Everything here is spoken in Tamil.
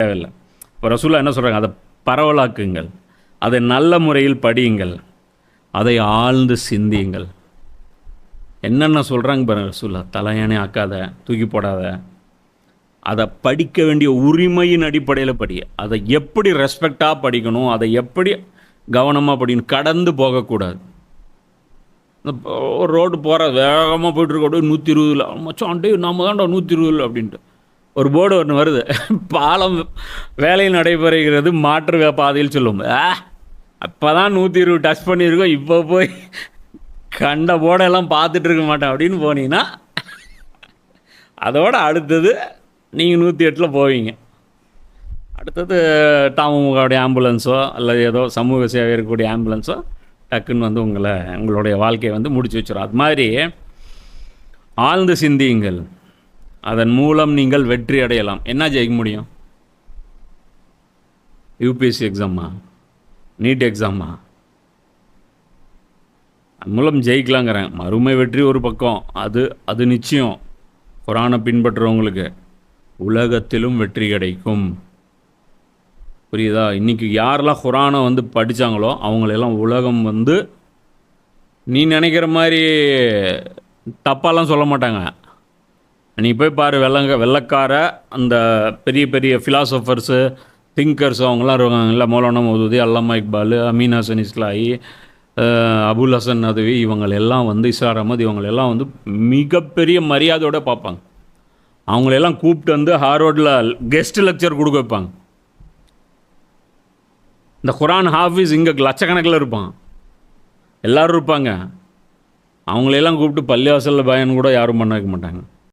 தேவையில்லை. இப்போ ரசூலுல்லாஹ் என்ன சொல்கிறாங்க, அதை பரவலாக்குங்கள், அதை நல்ல முறையில் படியுங்கள், அதை ஆழ்ந்து சிந்தியுங்கள். என்னென்ன சொல்கிறாங்க பாருங்கள் ரசூலுல்லாஹ். தலையானே ஆக்காத, தூக்கி போடாத, அதை படிக்க வேண்டிய உரிமையின் அடிப்படையில் படி. அதை எப்படி ரெஸ்பெக்டாக படிக்கணும், அதை எப்படி கவனமாக படிக்கணும், கடந்து போகக்கூடாது. ஒரு ரோடு போகிற வேகமாக போய்ட்டுருக்க, அப்படியே 120 மச்சான் அண்டே நம்ம தான்டா 120 அப்படின்ட்டு ஒரு போர்டு ஒன்று வருது, பாலம் வேலை நடைபெறுகிறது மாற்று பாதையில் சொல்லும். அப்போ தான் 120 டச் பண்ணியிருக்கோம், இப்போ போய் கண்ட போர்டெல்லாம் பார்த்துட்டு இருக்க மாட்டேன் அப்படின்னு போனீங்கன்னா அதோட அடுத்தது நீங்கள் 108 போவீங்க. அடுத்தது தாமுகவுடைய ஆம்புலன்ஸோ அல்லது ஏதோ சமூக சேவை இருக்கக்கூடிய ஆம்புலன்ஸோ டக்குன்னு வந்து உங்களுடைய வாழ்க்கையை வந்து முடிச்சு வச்சிடும். அது மாதிரி ஆழ்ந்து சிந்தியுங்கள், அதன் மூலம் நீங்கள் வெற்றி அடையலாம். என்ன ஜெயிக்க முடியும்? யூபிஎஸ்சி எக்ஸாமா, நீட் எக்ஸாமா? அது மூலம் ஜெயிக்கலாங்கிறேன். மறுமை வெற்றி ஒரு பக்கம், அது நிச்சயம். குரானை பின்பற்றுறவங்களுக்கு உலகத்திலும் வெற்றி கிடைக்கும். புரியுதா? இன்றைக்கி யாரெல்லாம் குரானை வந்து படித்தாங்களோ அவங்களெல்லாம் உலகம் வந்து நீ நினைக்கிற மாதிரி தப்பாலாம் சொல்ல மாட்டாங்க. நீ போய் பாரு, வெள்ளக்கார அந்த பெரிய பெரிய ஃபிலாசபர்ஸு, திங்கர்ஸ் அவங்களாம் இருக்காங்க. இல்லை மௌலானா மௌதூதி, அல்லாமா இக்பால், அமீன் ஹசன் இஸ்லாயி, அபுல் ஹசன் நதுவி, இவங்களெல்லாம் வந்து இஸ்ரார் அஹமத், இவங்களெல்லாம் வந்து மிகப்பெரிய மரியாதையோடு பார்ப்பாங்க. அவங்களெல்லாம் கூப்பிட்டு வந்து ஹார்வர்டில் கெஸ்ட் லெக்சர் கொடுக்க வைப்பாங்க. இந்த குரான் ஹாஃபிஸ் இங்கே லட்சக்கணக்கில் இருப்பான், எல்லோரும் இருப்பாங்க. அவங்களெல்லாம் கூப்பிட்டு பள்ளிவாசலில் பயன் கூட யாரும் பண்ண வைக்க மாட்டாங்க.